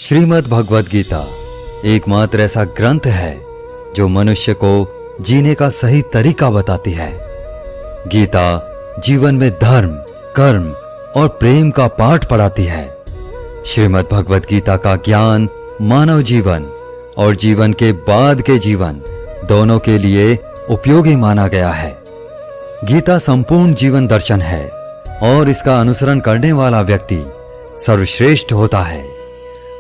श्रीमद् भगवद गीता एकमात्र ऐसा ग्रंथ है जो मनुष्य को जीने का सही तरीका बताती है। गीता जीवन में धर्म, कर्म और प्रेम का पाठ पढ़ाती है। श्रीमद् भगवद गीता का ज्ञान मानव जीवन और जीवन के बाद के जीवन दोनों के लिए उपयोगी माना गया है। गीता संपूर्ण जीवन दर्शन है और इसका अनुसरण करने वाला व्यक्ति सर्वश्रेष्ठ होता है।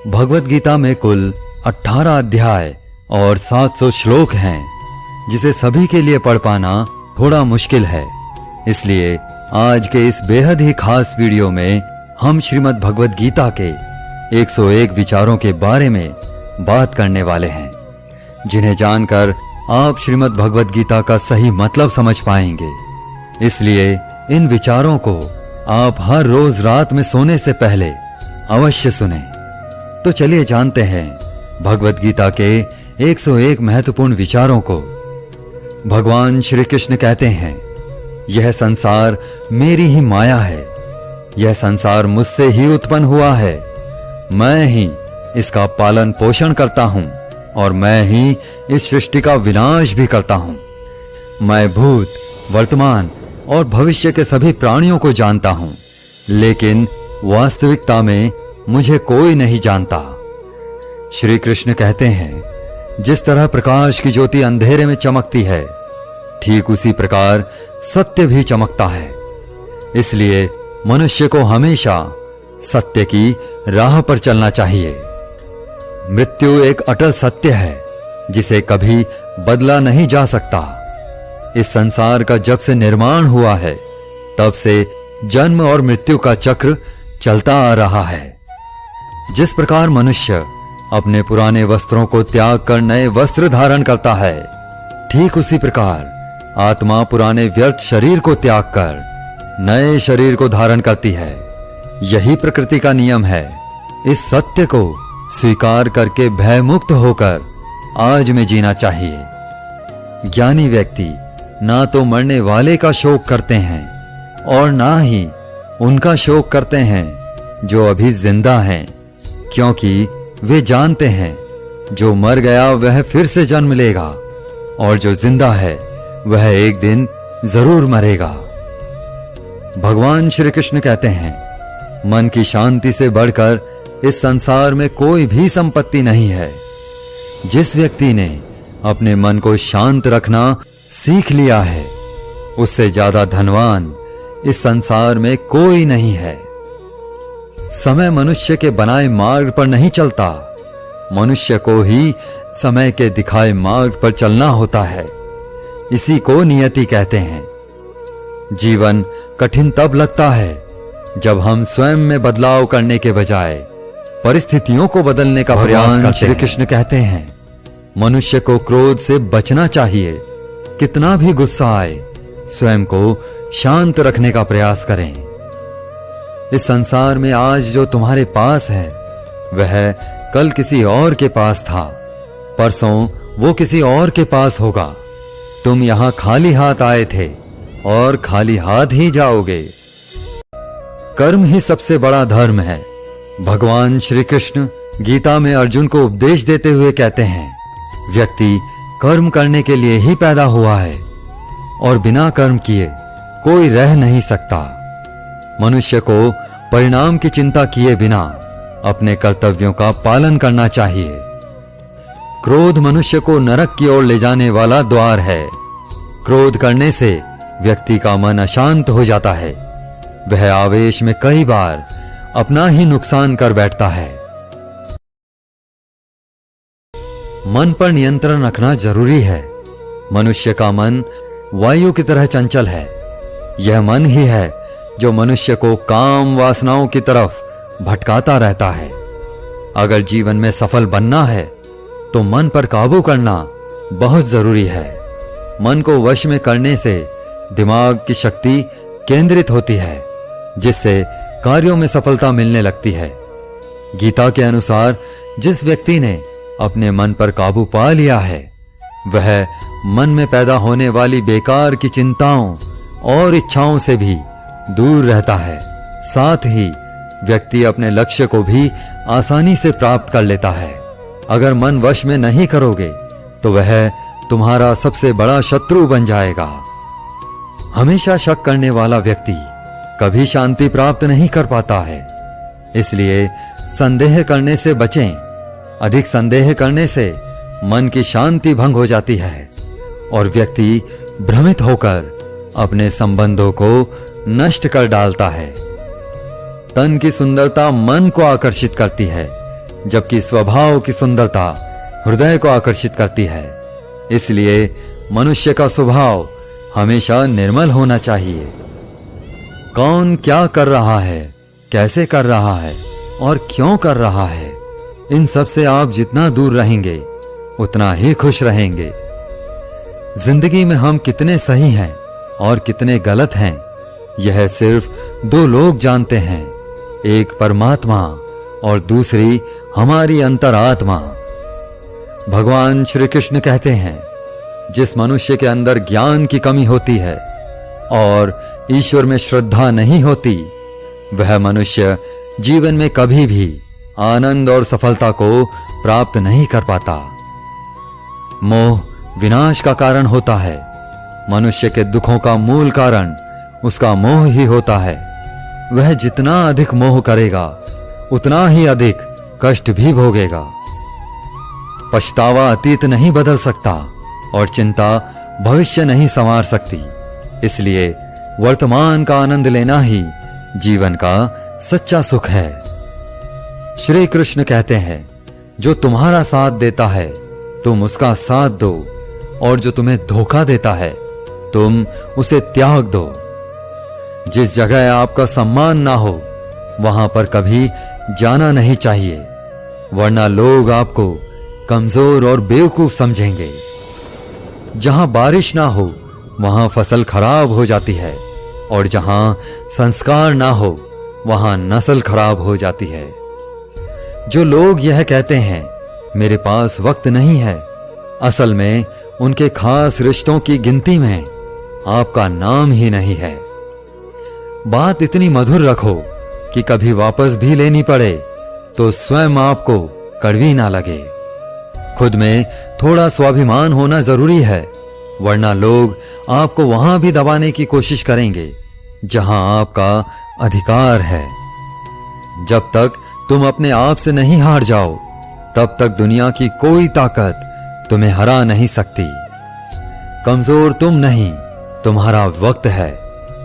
भगवद गीता में कुल 18 अध्याय और 700 श्लोक हैं, जिसे सभी के लिए पढ़ पाना थोड़ा मुश्किल है। इसलिए आज के इस बेहद ही खास वीडियो में हम श्रीमद् भगवद गीता के 101 विचारों के बारे में बात करने वाले हैं, जिन्हें जानकर आप श्रीमद् भगवद गीता का सही मतलब समझ पाएंगे। इसलिए इन विचारों को आप हर रोज रात में सोने से पहले अवश्य सुनें। तो चलिए जानते हैं भगवद गीता के 101 महत्वपूर्ण विचारों को। भगवान श्री कृष्ण कहते हैं, यह संसार मेरी ही माया है। यह संसार मुझसे ही उत्पन्न हुआ है। मैं ही इसका पालन पोषण करता हूं और मैं ही इस सृष्टि का विनाश भी करता हूं। मैं भूत, वर्तमान और भविष्य के सभी प्राणियों को जानता हूं, लेकिन वास्तविकता में मुझे कोई नहीं जानता। श्री कृष्ण कहते हैं, जिस तरह प्रकाश की ज्योति अंधेरे में चमकती है, ठीक उसी प्रकार सत्य भी चमकता है। इसलिए मनुष्य को हमेशा सत्य की राह पर चलना चाहिए। मृत्यु एक अटल सत्य है, जिसे कभी बदला नहीं जा सकता। इस संसार का जब से निर्माण हुआ है, तब से जन्म और मृत्यु का चक्र चलता आ रहा है। जिस प्रकार मनुष्य अपने पुराने वस्त्रों को त्याग कर नए वस्त्र धारण करता है, ठीक उसी प्रकार आत्मा पुराने व्यर्थ शरीर को त्याग कर नए शरीर को धारण करती है। यही प्रकृति का नियम है। इस सत्य को स्वीकार करके भयमुक्त होकर आज में जीना चाहिए। ज्ञानी व्यक्ति ना तो मरने वाले का शोक करते हैं और ना ही उनका शोक करते हैं जो अभी जिंदा हैं, क्योंकि वे जानते हैं जो मर गया वह फिर से जन्म लेगा और जो जिंदा है वह एक दिन जरूर मरेगा। भगवान श्री कृष्ण कहते हैं, मन की शांति से बढ़कर इस संसार में कोई भी संपत्ति नहीं है। जिस व्यक्ति ने अपने मन को शांत रखना सीख लिया है, उससे ज्यादा धनवान इस संसार में कोई नहीं है। समय मनुष्य के बनाए मार्ग पर नहीं चलता, मनुष्य को ही समय के दिखाए मार्ग पर चलना होता है। इसी को नियति कहते हैं। जीवन कठिन तब लगता है जब हम स्वयं में बदलाव करने के बजाय परिस्थितियों को बदलने का प्रयास करते हैं। श्री कृष्ण कहते हैं, मनुष्य को क्रोध से बचना चाहिए। कितना भी गुस्सा आए, स्वयं को शांत रखने का प्रयास करें। इस संसार में आज जो तुम्हारे पास है, वह कल किसी और के पास था, परसों वो किसी और के पास होगा। तुम यहां खाली हाथ आए थे और खाली हाथ ही जाओगे। कर्म ही सबसे बड़ा धर्म है। भगवान श्री कृष्ण गीता में अर्जुन को उपदेश देते हुए कहते हैं, व्यक्ति कर्म करने के लिए ही पैदा हुआ है और बिना कर्म किए कोई रह नहीं सकता। मनुष्य को परिणाम की चिंता किए बिना अपने कर्तव्यों का पालन करना चाहिए। क्रोध मनुष्य को नरक की ओर ले जाने वाला द्वार है। क्रोध करने से व्यक्ति का मन अशांत हो जाता है। वह आवेश में कई बार अपना ही नुकसान कर बैठता है। मन पर नियंत्रण रखना जरूरी है। मनुष्य का मन वायु की तरह चंचल है। यह मन ही है जो मनुष्य को काम वासनाओं की तरफ भटकाता रहता है। अगर जीवन में सफल बनना है तो मन पर काबू करना बहुत जरूरी है। मन को वश में करने से दिमाग की शक्ति केंद्रित होती है, जिससे कार्यों में सफलता मिलने लगती है। गीता के अनुसार जिस व्यक्ति ने अपने मन पर काबू पा लिया है, वह मन में पैदा होने वाली बेकार की चिंताओं और इच्छाओं से भी दूर रहता है। साथ ही व्यक्ति अपने लक्ष्य को भी आसानी से प्राप्त कर लेता है। अगर मन वश में नहीं करोगे तो वह तुम्हारा सबसे बड़ा शत्रु बन जाएगा। हमेशा शक करने वाला व्यक्ति कभी शांति प्राप्त नहीं कर पाता है। इसलिए संदेह करने से बचें। अधिक संदेह करने से मन की शांति भंग हो जाती है और व्यक्ति भ्रमित होकर अपने संबंधों को नष्ट कर डालता है। तन की सुंदरता मन को आकर्षित करती है, जबकि स्वभाव की सुंदरता हृदय को आकर्षित करती है। इसलिए मनुष्य का स्वभाव हमेशा निर्मल होना चाहिए। कौन क्या कर रहा है, कैसे कर रहा है और क्यों कर रहा है, इन सब से आप जितना दूर रहेंगे उतना ही खुश रहेंगे। जिंदगी में हम कितने सही हैं और कितने गलत हैं, यह सिर्फ दो लोग जानते हैं, एक परमात्मा और दूसरी हमारी अंतरात्मा। भगवान श्री कृष्ण कहते हैं, जिस मनुष्य के अंदर ज्ञान की कमी होती है और ईश्वर में श्रद्धा नहीं होती, वह मनुष्य जीवन में कभी भी आनंद और सफलता को प्राप्त नहीं कर पाता। मोह विनाश का कारण होता है। मनुष्य के दुखों का मूल कारण उसका मोह ही होता है। वह जितना अधिक मोह करेगा उतना ही अधिक कष्ट भी भोगेगा। पछतावा अतीत नहीं बदल सकता और चिंता भविष्य नहीं संवार सकती। इसलिए वर्तमान का आनंद लेना ही जीवन का सच्चा सुख है। श्री कृष्ण कहते हैं, जो तुम्हारा साथ देता है तुम उसका साथ दो, और जो तुम्हें धोखा देता है तुम उसे त्याग दो। जिस जगह आपका सम्मान ना हो वहां पर कभी जाना नहीं चाहिए, वरना लोग आपको कमजोर और बेवकूफ समझेंगे। जहां बारिश ना हो वहां फसल खराब हो जाती है, और जहां संस्कार ना हो वहां नस्ल खराब हो जाती है। जो लोग यह कहते हैं मेरे पास वक्त नहीं है, असल में उनके खास रिश्तों की गिनती में आपका नाम ही नहीं है। बात इतनी मधुर रखो कि कभी वापस भी लेनी पड़े तो स्वयं आपको कड़वी ना लगे। खुद में थोड़ा स्वाभिमान होना जरूरी है, वरना लोग आपको वहां भी दबाने की कोशिश करेंगे जहां आपका अधिकार है। जब तक तुम अपने आप से नहीं हार जाओ तब तक दुनिया की कोई ताकत तुम्हें हरा नहीं सकती। कमजोर तुम नहीं, तुम्हारा वक्त है,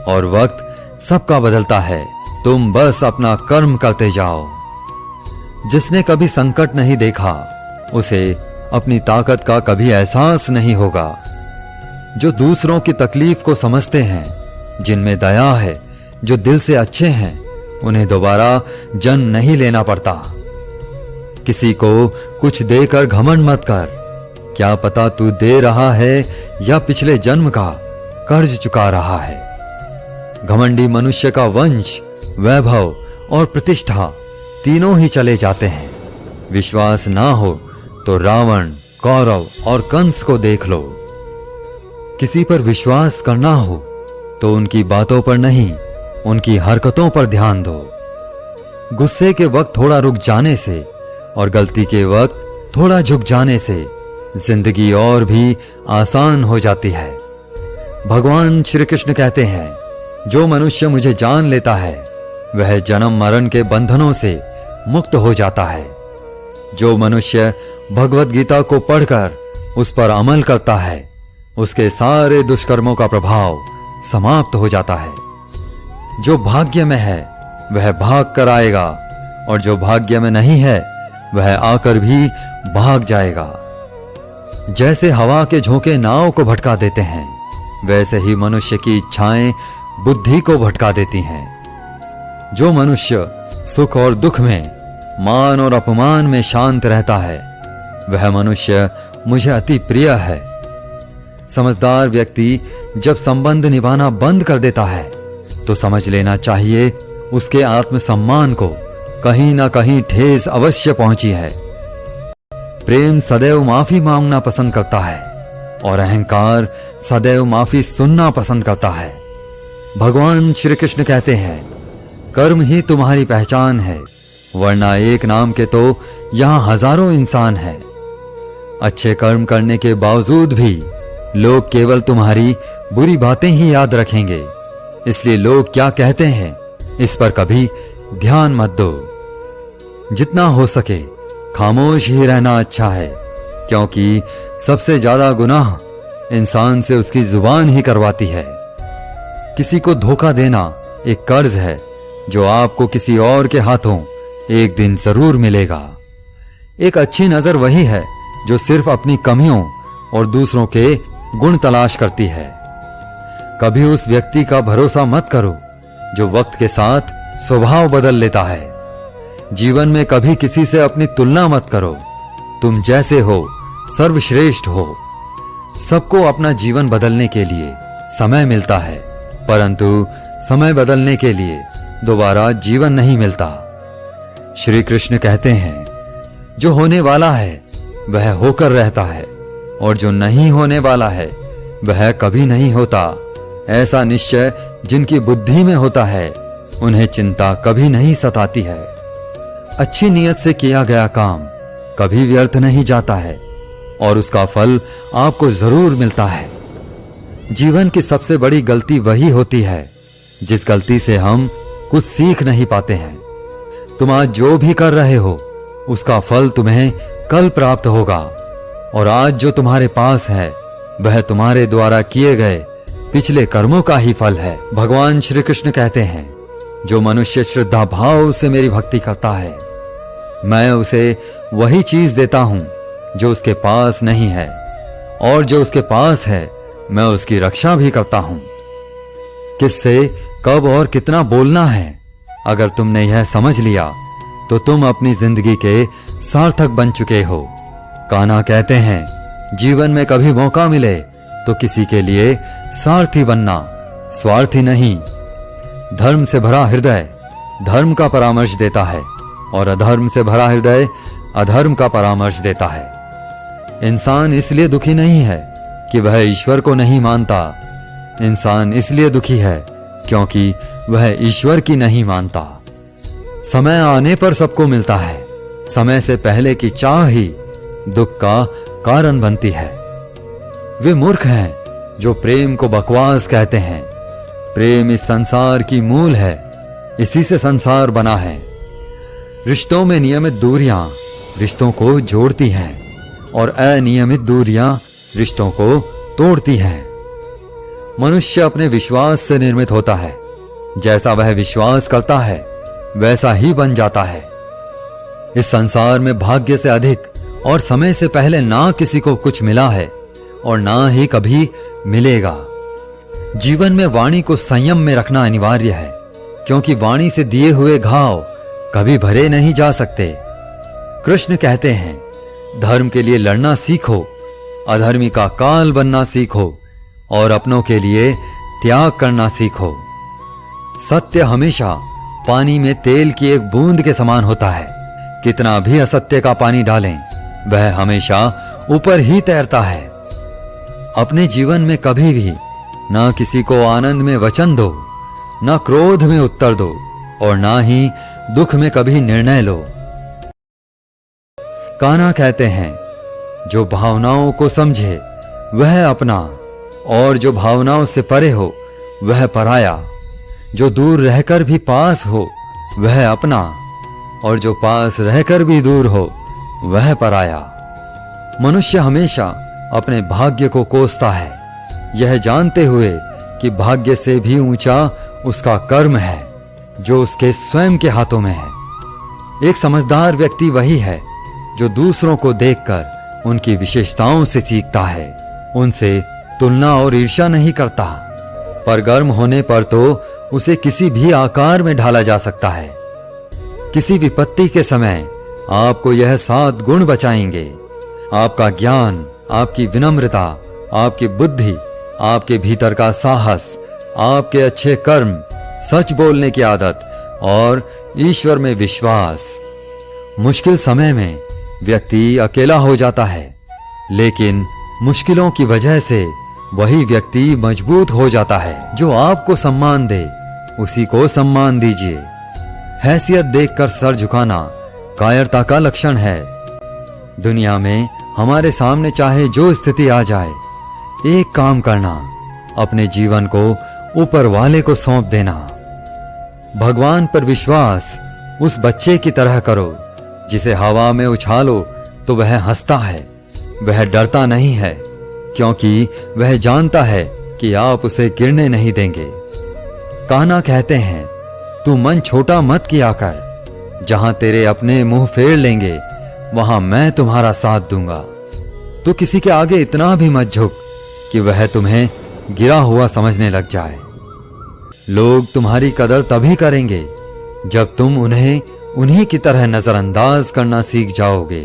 और वक्त सबका बदलता है। तुम बस अपना कर्म करते जाओ। जिसने कभी संकट नहीं देखा उसे अपनी ताकत का कभी एहसास नहीं होगा। जो दूसरों की तकलीफ को समझते हैं, जिनमें दया है, जो दिल से अच्छे हैं, उन्हें दोबारा जन्म नहीं लेना पड़ता। किसी को कुछ देकर घमंड मत कर। क्या पता तू दे रहा है या पिछले जन्म का कर्ज चुका रहा है। घमंडी मनुष्य का वंश, वैभव और प्रतिष्ठा तीनों ही चले जाते हैं। विश्वास ना हो तो रावण, कौरव और कंस को देख लो। किसी पर विश्वास करना हो तो उनकी बातों पर नहीं, उनकी हरकतों पर ध्यान दो। गुस्से के वक्त थोड़ा रुक जाने से और गलती के वक्त थोड़ा झुक जाने से जिंदगी और भी आसान हो जाती है। भगवान श्री कृष्ण कहते हैं, जो मनुष्य मुझे जान लेता है वह जन्म मरण के बंधनों से मुक्त हो जाता है। जो मनुष्य भगवत गीता को पढ़कर उस पर अमल करता है उसके सारे दुष्कर्मों का प्रभाव समाप्त हो जाता है। जो भाग्य में है वह भाग कर आएगा, और जो भाग्य में नहीं है वह आकर भी भाग जाएगा। जैसे हवा के झोंके नाव को भटका देते हैं, वैसे ही मनुष्य की इच्छाएं बुद्धि को भटका देती हैं। जो मनुष्य सुख और दुख में, मान और अपमान में शांत रहता है वह मनुष्य मुझे अति प्रिय है। समझदार व्यक्ति जब संबंध निभाना बंद कर देता है तो समझ लेना चाहिए उसके आत्मसम्मान को कहीं ना कहीं ठेस अवश्य पहुंची है। प्रेम सदैव माफी मांगना पसंद करता है और अहंकार सदैव माफी सुनना पसंद करता है। भगवान श्री कृष्ण कहते हैं, कर्म ही तुम्हारी पहचान है, वरना एक नाम के तो यहां हजारों इंसान हैं। अच्छे कर्म करने के बावजूद भी लोग केवल तुम्हारी बुरी बातें ही याद रखेंगे, इसलिए लोग क्या कहते हैं इस पर कभी ध्यान मत दो। जितना हो सके खामोश ही रहना अच्छा है, क्योंकि सबसे ज्यादा गुनाह इंसान से उसकी जुबान ही करवाती है। किसी को धोखा देना एक कर्ज है जो आपको किसी और के हाथों एक दिन जरूर मिलेगा। एक अच्छी नजर वही है जो सिर्फ अपनी कमियों और दूसरों के गुण तलाश करती है। कभी उस व्यक्ति का भरोसा मत करो जो वक्त के साथ स्वभाव बदल लेता है। जीवन में कभी किसी से अपनी तुलना मत करो। तुम जैसे हो सर्वश्रेष्ठ हो। सबको अपना जीवन बदलने के लिए समय मिलता है, परंतु समय बदलने के लिए दोबारा जीवन नहीं मिलता। श्री कृष्ण कहते हैं, जो होने वाला है वह होकर रहता है और जो नहीं होने वाला है वह कभी नहीं होता। ऐसा निश्चय जिनकी बुद्धि में होता है उन्हें चिंता कभी नहीं सताती है। अच्छी नीयत से किया गया काम कभी व्यर्थ नहीं जाता है और उसका फल आपको जरूर मिलता है। जीवन की सबसे बड़ी गलती वही होती है जिस गलती से हम कुछ सीख नहीं पाते हैं। तुम आज जो भी कर रहे हो उसका फल तुम्हें कल प्राप्त होगा, और आज जो तुम्हारे पास है वह तुम्हारे द्वारा किए गए पिछले कर्मों का ही फल है। भगवान श्री कृष्ण कहते हैं, जो मनुष्य श्रद्धा भाव से मेरी भक्ति करता है मैं उसे वही चीज देता हूं जो उसके पास नहीं है, और जो उसके पास है मैं उसकी रक्षा भी करता हूं। किससे कब और कितना बोलना है, अगर तुमने यह समझ लिया तो तुम अपनी जिंदगी के सार्थक बन चुके हो। कान्हा कहते हैं, जीवन में कभी मौका मिले तो किसी के लिए सारथी बनना, स्वार्थी नहीं। धर्म से भरा हृदय धर्म का परामर्श देता है और अधर्म से भरा हृदय अधर्म का परामर्श देता है। इंसान इसलिए दुखी नहीं है कि वह ईश्वर को नहीं मानता। इंसान इसलिए दुखी है क्योंकि वह ईश्वर की नहीं मानता। समय आने पर सबको मिलता है, समय से पहले की चाह ही दुख का कारण बनती है। वे मूर्ख हैं जो प्रेम को बकवास कहते हैं। प्रेम इस संसार की मूल है, इसी से संसार बना है। रिश्तों में नियमित दूरियां रिश्तों को जोड़ती हैं और अनियमित दूरियां रिश्तों को तोड़ती हैं। मनुष्य अपने विश्वास से निर्मित होता है। जैसा वह विश्वास करता है वैसा ही बन जाता है। इस संसार में भाग्य से अधिक और समय से पहले ना किसी को कुछ मिला है और ना ही कभी मिलेगा। जीवन में वाणी को संयम में रखना अनिवार्य है, क्योंकि वाणी से दिए हुए घाव कभी भरे नहीं जा सकते। कृष्ण कहते हैं, धर्म के लिए लड़ना सीखो, अधर्मी का काल बनना सीखो और अपनों के लिए त्याग करना सीखो। सत्य हमेशा पानी में तेल की एक बूंद के समान होता है। कितना भी असत्य का पानी डालें वह हमेशा ऊपर ही तैरता है। अपने जीवन में कभी भी ना किसी को आनंद में वचन दो, ना क्रोध में उत्तर दो और ना ही दुख में कभी निर्णय लो। कान्हा कहते हैं, जो भावनाओं को समझे वह अपना, और जो भावनाओं से परे हो वह पराया। जो दूर रहकर भी पास हो वह अपना, और जो पास रहकर भी दूर हो वह पराया। मनुष्य हमेशा अपने भाग्य को कोसता है, यह जानते हुए कि भाग्य से भी ऊंचा उसका कर्म है जो उसके स्वयं के हाथों में है। एक समझदार व्यक्ति वही है जो दूसरों को देखकर उनकी विशेषताओं से सीखता है, उनसे तुलना और ईर्ष्या नहीं करता। पर गर्म होने पर तो उसे किसी भी आकार में ढाला जा सकता है। किसी विपत्ति के समय आपको यह 7 गुण बचाएंगे: आपका ज्ञान, आपकी विनम्रता, आपकी बुद्धि, आपके भीतर का साहस, आपके अच्छे कर्म, सच बोलने की आदत और ईश्वर में विश्वास। मुश्किल समय में व्यक्ति अकेला हो जाता है, लेकिन मुश्किलों की वजह से वही व्यक्ति मजबूत हो जाता है। जो आपको सम्मान दे उसी को सम्मान दीजिए। हैसियत देखकर सर झुकाना कायरता का लक्षण है। दुनिया में हमारे सामने चाहे जो स्थिति आ जाए, एक काम करना, अपने जीवन को ऊपर वाले को सौंप देना। भगवान पर विश्वास उस बच्चे की तरह करो जिसे हवा में उछालो तो वह हंसता है। वह डरता नहीं है क्योंकि वह जानता है कि आप उसे गिरने नहीं देंगे। कान्हा कहते हैं, तू मन छोटा मत किया कर, जहां तेरे अपने मुंह फेर लेंगे वहां मैं तुम्हारा साथ दूंगा। तो किसी के आगे इतना भी मत झुक कि वह तुम्हें गिरा हुआ समझने लग जाए। लोग तुम्हारी कदर तभी करेंगे जब तुम उन्हें उन्हीं की तरह नजरअंदाज करना सीख जाओगे।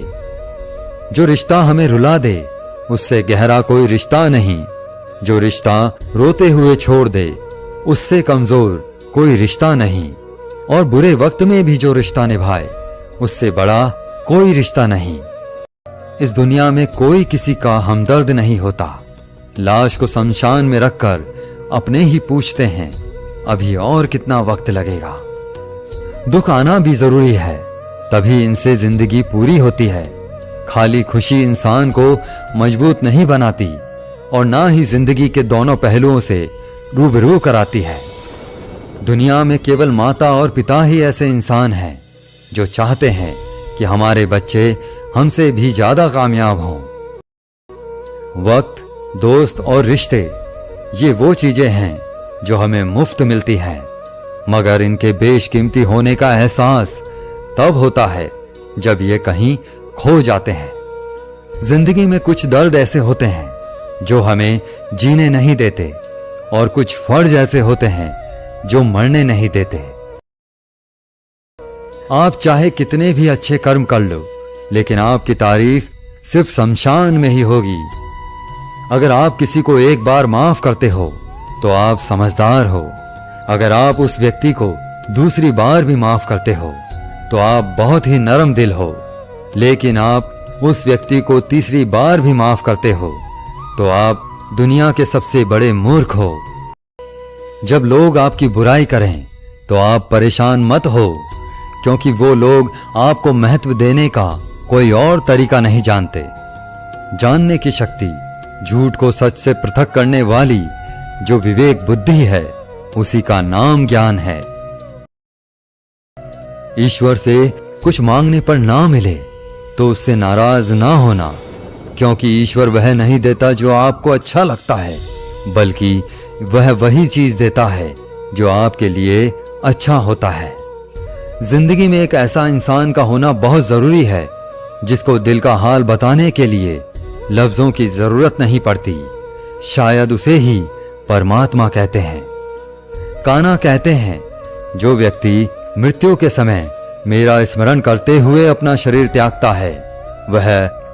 जो रिश्ता हमें रुला दे उससे गहरा कोई रिश्ता नहीं। जो रिश्ता रोते हुए छोड़ दे उससे कमजोर कोई रिश्ता नहीं। और बुरे वक्त में भी जो रिश्ता निभाए उससे बड़ा कोई रिश्ता नहीं। इस दुनिया में कोई किसी का हमदर्द नहीं होता। लाश को शमशान में रखकर अपने ही पूछते हैं, अभी और कितना वक्त लगेगा। दुख आना भी जरूरी है, तभी इनसे जिंदगी पूरी होती है। खाली खुशी इंसान को मजबूत नहीं बनाती और ना ही जिंदगी के दोनों पहलुओं से रूबरू कराती है। दुनिया में केवल माता और पिता ही ऐसे इंसान हैं जो चाहते हैं कि हमारे बच्चे हमसे भी ज्यादा कामयाब हों। वक्त, दोस्त और रिश्ते ये वो चीजें हैं जो हमें मुफ्त मिलती हैं, मगर इनके बेशकीमती होने का एहसास तब होता है जब ये कहीं खो जाते हैं। जिंदगी में कुछ दर्द ऐसे होते हैं जो हमें जीने नहीं देते और कुछ फर्ज ऐसे होते हैं जो मरने नहीं देते। आप चाहे कितने भी अच्छे कर्म कर लो, लेकिन आपकी तारीफ सिर्फ शमशान में ही होगी। अगर आप किसी को एक बार माफ करते हो तो आप समझदार हो। अगर आप उस व्यक्ति को दूसरी बार भी माफ करते हो तो आप बहुत ही नरम दिल हो। लेकिन आप उस व्यक्ति को तीसरी बार भी माफ करते हो तो आप दुनिया के सबसे बड़े मूर्ख हो। जब लोग आपकी बुराई करें तो आप परेशान मत हो, क्योंकि वो लोग आपको महत्व देने का कोई और तरीका नहीं जानते। जानने की शक्ति, झूठ को सच से पृथक करने वाली जो विवेक बुद्धि है, उसी का नाम ज्ञान है। ईश्वर से कुछ मांगने पर ना मिले तो उससे नाराज ना होना, क्योंकि ईश्वर वह नहीं देता जो आपको अच्छा लगता है, बल्कि वह वही चीज देता है जो आपके लिए अच्छा होता है। जिंदगी में एक ऐसा इंसान का होना बहुत जरूरी है जिसको दिल का हाल बताने के लिए लफ्जों की जरूरत नहीं पड़ती। शायद उसे ही परमात्मा कहते हैं। कान्हा कहते हैं, जो व्यक्ति मृत्यु के समय मेरा स्मरण करते हुए अपना शरीर त्यागता है वह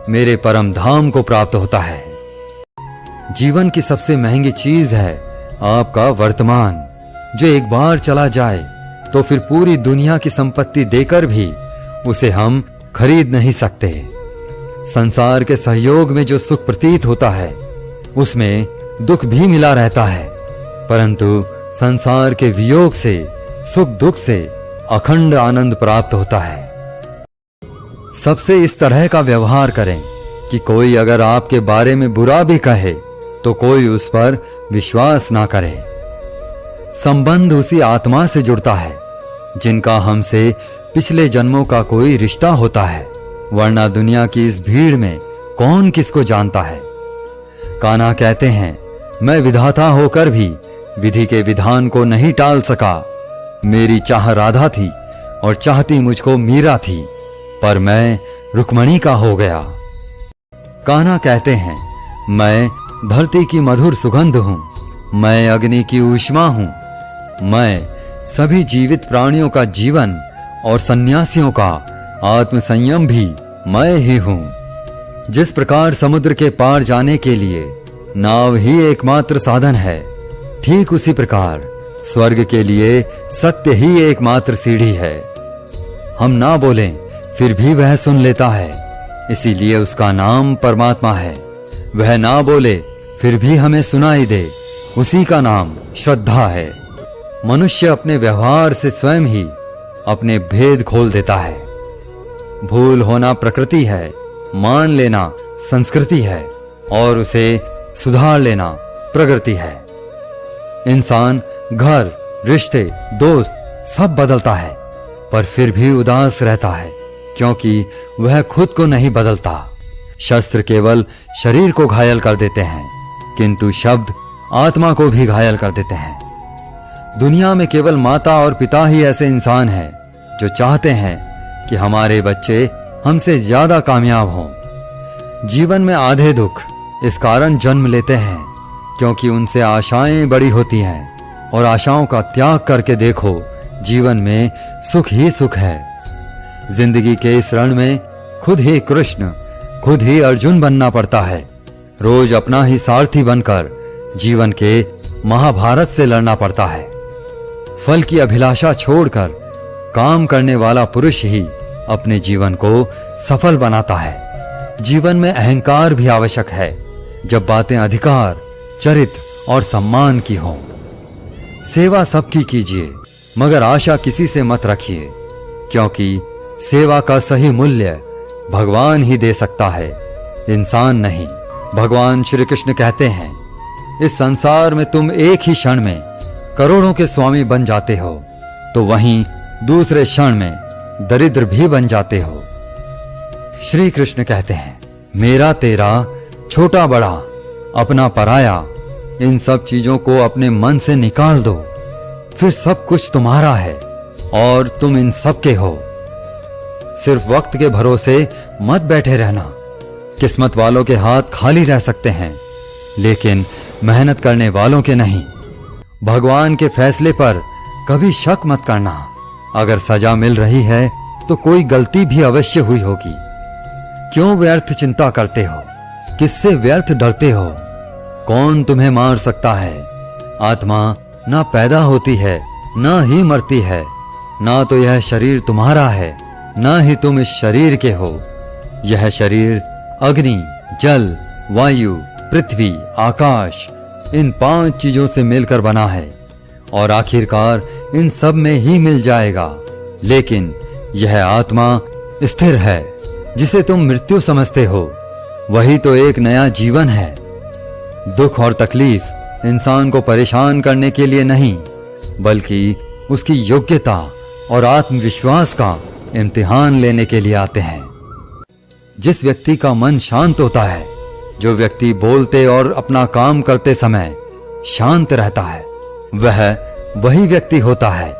मेरे परम धाम को प्राप्त होता है। जीवन की सबसे महंगी चीज है आपका वर्तमान, जो एक बार चला जाए तो फिर पूरी दुनिया की संपत्ति देकर भी उसे हम खरीद नहीं सकते। संसार के सहयोग में जो सुख प्रतीत होता है उसमें दुख भी मिला रहता है, परंतु संसार के वियोग से, सुख दुख से अखंड आनंद प्राप्त होता है। सबसे इस तरह का व्यवहार करें कि कोई अगर आपके बारे में बुरा भी कहे तो कोई उस पर विश्वास ना करे। संबंध उसी आत्मा से जुड़ता है जिनका हमसे पिछले जन्मों का कोई रिश्ता होता है, वरना दुनिया की इस भीड़ में कौन किसको जानता है। कान्हा कहते हैं, मैं विधाता होकर भी विधि के विधान को नहीं टाल सका। मेरी चाह राधा थी और चाहती मुझको मीरा थी, पर मैं रुक्मणी का हो गया। कान्हा कहते हैं, मैं धरती की मधुर सुगंध हूं, मैं अग्नि की ऊष्मा हूं, मैं सभी जीवित प्राणियों का जीवन और सन्यासियों का आत्म संयम भी मैं ही हूं। जिस प्रकार समुद्र के पार जाने के लिए नाव ही एकमात्र साधन है, ठीक उसी प्रकार स्वर्ग के लिए सत्य ही एकमात्र सीढ़ी है। हम ना बोलें फिर भी वह सुन लेता है, इसीलिए उसका नाम परमात्मा है। वह ना बोले फिर भी हमें सुनाई दे, उसी का नाम श्रद्धा है। मनुष्य अपने व्यवहार से स्वयं ही अपने भेद खोल देता है। भूल होना प्रकृति है, मान लेना संस्कृति है और उसे सुधार लेना प्रगति है। इंसान घर, रिश्ते, दोस्त सब बदलता है, पर फिर भी उदास रहता है क्योंकि वह खुद को नहीं बदलता। शस्त्र केवल शरीर को घायल कर देते हैं, किंतु शब्द आत्मा को भी घायल कर देते हैं। दुनिया में केवल माता और पिता ही ऐसे इंसान हैं जो चाहते हैं कि हमारे बच्चे हमसे ज्यादा कामयाब हों। जीवन में आधे दुख इस कारण जन्म लेते हैं क्योंकि उनसे आशाएं बड़ी होती हैं और आशाओं का त्याग करके देखो, जीवन में सुख ही सुख है। जिंदगी के इस रण में खुद ही कृष्ण, खुद ही अर्जुन बनना पड़ता है। रोज अपना ही सारथी बनकर जीवन के महाभारत से लड़ना पड़ता है। फल की अभिलाषा छोड़कर काम करने वाला पुरुष ही अपने जीवन को सफल बनाता है। जीवन में अहंकार भी आवश्यक है जब बातें अधिकार, चरित्र और सम्मान की हों। सेवा सबकी कीजिए, मगर आशा किसी से मत रखिए, क्योंकि सेवा का सही मूल्य भगवान ही दे सकता है, इंसान नहीं। भगवान श्री कृष्ण कहते हैं, इस संसार में तुम एक ही क्षण में करोड़ों के स्वामी बन जाते हो, तो वहीं दूसरे क्षण में दरिद्र भी बन जाते हो। श्री कृष्ण कहते हैं, मेरा तेरा, छोटा बड़ा, अपना पराया, इन सब चीजों को अपने मन से निकाल दो, फिर सब कुछ तुम्हारा है और तुम इन सब के हो। सिर्फ वक्त के भरोसे मत बैठे रहना। किस्मत वालों के हाथ खाली रह सकते हैं, लेकिन मेहनत करने वालों के नहीं। भगवान के फैसले पर कभी शक मत करना। अगर सजा मिल रही है तो कोई गलती भी अवश्य हुई होगी। क्यों व्यर्थ चिंता करते हो? किससे व्यर्थ डरते हो? कौन तुम्हें मार सकता है? आत्मा ना पैदा होती है, ना ही मरती है। ना तो यह शरीर तुम्हारा है, ना ही तुम इस शरीर के हो। यह शरीर अग्नि, जल, वायु, पृथ्वी, आकाश, इन 5 चीजों से मिलकर बना है और आखिरकार इन सब में ही मिल जाएगा। लेकिन यह आत्मा स्थिर है, जिसे तुम मृत्यु समझते हो, वही तो एक नया जीवन है। दुख और तकलीफ इंसान को परेशान करने के लिए नहीं, बल्कि उसकी योग्यता और आत्मविश्वास का इम्तिहान लेने के लिए आते हैं। जिस व्यक्ति का मन शांत होता है, जो व्यक्ति बोलते और अपना काम करते समय शांत रहता है, वह वही व्यक्ति होता है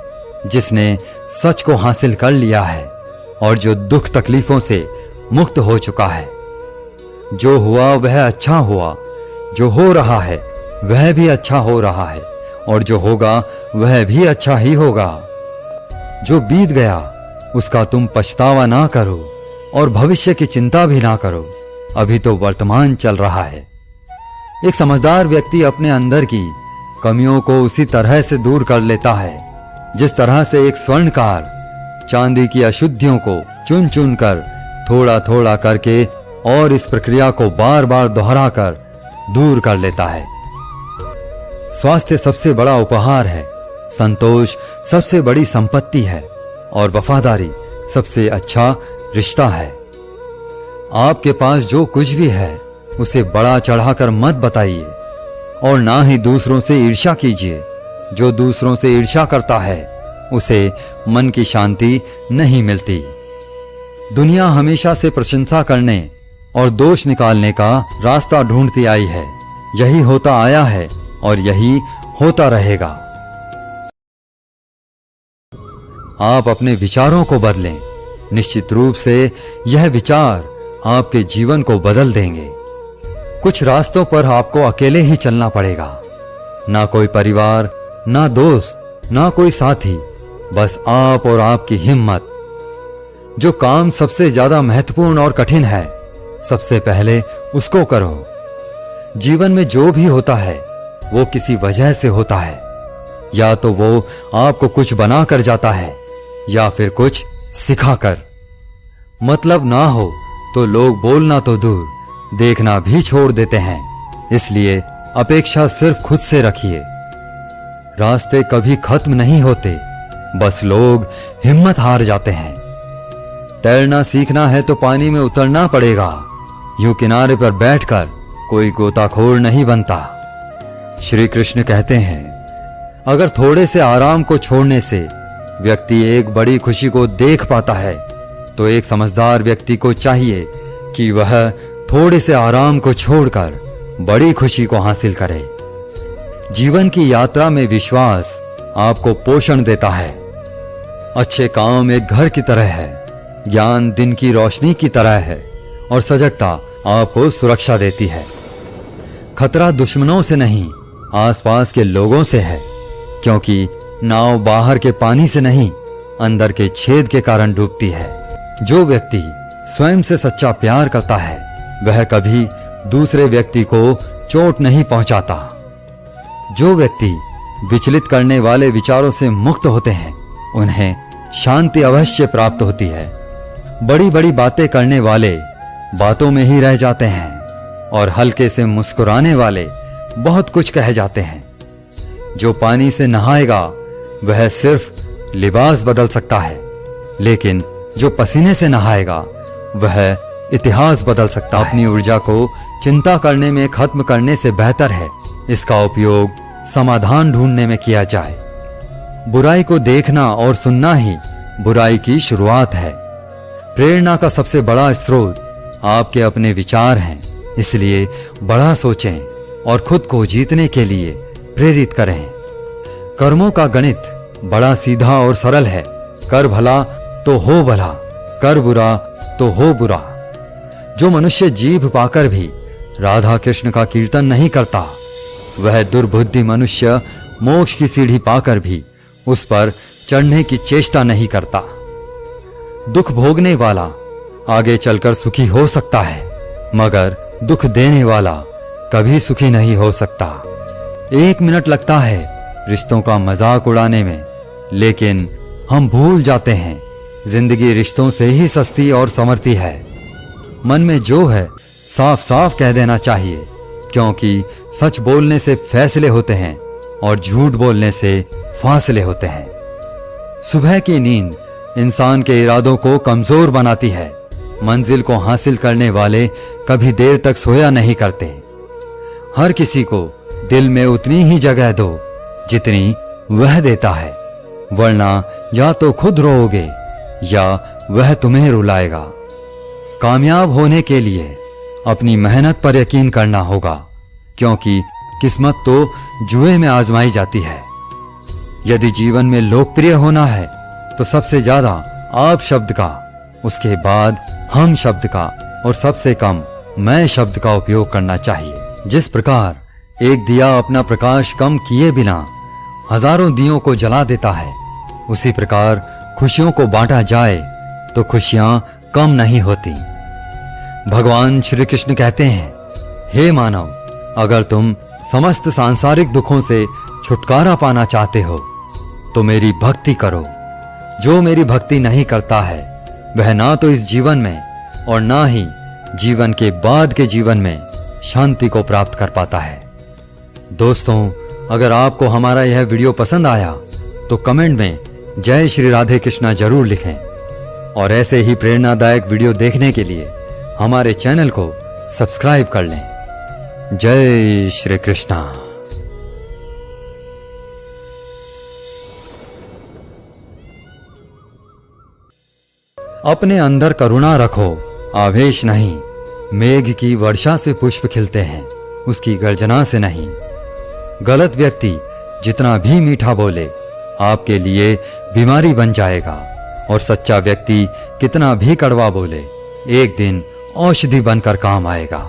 जिसने सच को हासिल कर लिया है और जो दुख तकलीफों से मुक्त हो चुका है। जो हुआ वह अच्छा हुआ, जो हो रहा है वह भी अच्छा हो रहा है और जो होगा वह भी अच्छा ही होगा। जो बीत गया उसका तुम पछतावा ना करो और भविष्य की चिंता भी ना करो, अभी तो वर्तमान चल रहा है। एक समझदार व्यक्ति अपने अंदर की कमियों को उसी तरह से दूर कर लेता है जिस तरह से एक स्वर्णकार चांदी की अशुद्धियों को चुन चुन कर थोड़ा थोड़ा करके और इस प्रक्रिया को बार बार दोहराकर दूर कर लेता है। स्वास्थ्य सबसे बड़ा उपहार है, संतोष सबसे बड़ी संपत्ति है और वफादारी सबसे अच्छा रिश्ता है। आपके पास जो कुछ भी है उसे बड़ा चढ़ाकर मत बताइए और ना ही दूसरों से ईर्ष्या कीजिए। जो दूसरों से ईर्ष्या करता है उसे मन की शांति नहीं मिलती। दुनिया हमेशा से प्रशंसा करने और दोष निकालने का रास्ता ढूंढती आई है। यही होता आया है और यही होता रहेगा। आप अपने विचारों को बदलें। निश्चित रूप से यह विचार आपके जीवन को बदल देंगे। कुछ रास्तों पर आपको अकेले ही चलना पड़ेगा। ना कोई परिवार, ना दोस्त, ना कोई साथी, बस आप और आपकी हिम्मत। जो काम सबसे ज्यादा महत्वपूर्ण और कठिन है, सबसे पहले उसको करो। जीवन में जो भी होता है वो किसी वजह से होता है। या तो वो आपको कुछ बना कर जाता है या फिर कुछ सिखाकर। मतलब ना हो तो लोग बोलना तो दूर, देखना भी छोड़ देते हैं। इसलिए अपेक्षा सिर्फ खुद से रखिए। रास्ते कभी खत्म नहीं होते, बस लोग हिम्मत हार जाते हैं। तैरना सीखना है तो पानी में उतरना पड़ेगा, यूं किनारे पर बैठकर कोई गोताखोर नहीं बनता। श्री कृष्ण कहते हैं, अगर थोड़े से आराम को छोड़ने से व्यक्ति एक बड़ी खुशी को देख पाता है, तो एक समझदार व्यक्ति को चाहिए कि वह थोड़े से आराम को छोड़कर बड़ी खुशी को हासिल करे। जीवन की यात्रा में विश्वास आपको पोषण देता है। अच्छे काम एक घर की तरह है, ज्ञान दिन की रोशनी की तरह है और सजगता आपको सुरक्षा देती है। खतरा दुश्मनों से नहीं, आसपास के लोगों से है, क्योंकि नाव बाहर के पानी से नहीं, अंदर के छेद के कारण डूबती है। जो व्यक्ति स्वयं से सच्चा प्यार करता है, वह कभी दूसरे व्यक्ति को चोट नहीं पहुंचाता। जो व्यक्ति विचलित करने वाले विचारों से मुक्त होते हैं, उन्हें शांति अवश्य प्राप्त होती है। बड़ी बड़ी बातें करने वाले बातों में ही रह जाते हैं और हल्के से मुस्कुराने वाले बहुत कुछ कह जाते हैं। जो पानी से नहाएगा वह सिर्फ लिबास बदल सकता है, लेकिन जो पसीने से नहाएगा वह इतिहास बदल सकता है। अपनी ऊर्जा को चिंता करने में खत्म करने से बेहतर है इसका उपयोग समाधान ढूंढने में किया जाए। बुराई को देखना और सुनना ही बुराई की शुरुआत है। प्रेरणा का सबसे बड़ा स्रोत आपके अपने विचार हैं, इसलिए बड़ा सोचें और खुद को जीतने के लिए प्रेरित करें। कर्मों का गणित बड़ा सीधा और सरल है। कर भला तो हो भला, कर बुरा तो हो बुरा। जो मनुष्य जीभ पाकर भी राधा कृष्ण का कीर्तन नहीं करता, वह दुर्बुद्धि मनुष्य मोक्ष की सीढ़ी पाकर भी उस पर चढ़ने की चेष्टा नहीं करता। दुख भोगने वाला आगे चलकर सुखी हो सकता है, मगर दुख देने वाला कभी सुखी नहीं हो सकता। 1 मिनट लगता है रिश्तों का मजाक उड़ाने में, लेकिन हम भूल जाते हैं जिंदगी रिश्तों से ही सस्ती और संवरती है। मन में जो है साफ साफ कह देना चाहिए, क्योंकि सच बोलने से फैसले होते हैं और झूठ बोलने से फासले होते हैं। सुबह की नींद इंसान के इरादों को कमजोर बनाती है। मंजिल को हासिल करने वाले कभी देर तक सोया नहीं करते। हर किसी को दिल में उतनी ही जगह दो जितनी वह देता है, वरना या तो खुद रोओगे या वह तुम्हें रुलाएगा। कामयाब होने के लिए अपनी मेहनत पर यकीन करना होगा, क्योंकि किस्मत तो जुए में आजमाई जाती है। यदि जीवन में लोकप्रिय होना है तो सबसे ज्यादा आप शब्द का, उसके बाद हम शब्द का और सबसे कम मैं शब्द का उपयोग करना चाहिए। जिस प्रकार एक दिया अपना प्रकाश कम किए बिना हजारों दियों को जला देता है, उसी प्रकार खुशियों को बांटा जाए तो खुशियां कम नहीं होती। भगवान श्री कृष्ण कहते हैं, हे मानव, अगर तुम समस्त सांसारिक दुखों से छुटकारा पाना चाहते हो तो मेरी भक्ति करो। जो मेरी भक्ति नहीं करता है वह ना तो इस जीवन में और ना ही जीवन के बाद के जीवन में शांति को प्राप्त कर पाता है। दोस्तों, अगर आपको हमारा यह वीडियो पसंद आया तो कमेंट में जय श्री राधे कृष्णा जरूर लिखें और ऐसे ही प्रेरणादायक वीडियो देखने के लिए हमारे चैनल को सब्सक्राइब कर लें। जय श्री कृष्णा। अपने अंदर करुणा रखो, आवेश नहीं। मेघ की वर्षा से पुष्प खिलते हैं, उसकी गर्जना से नहीं। गलत व्यक्ति जितना भी मीठा बोले आपके लिए बीमारी बन जाएगा, और सच्चा व्यक्ति कितना भी कड़वा बोले एक दिन औषधि बनकर काम आएगा।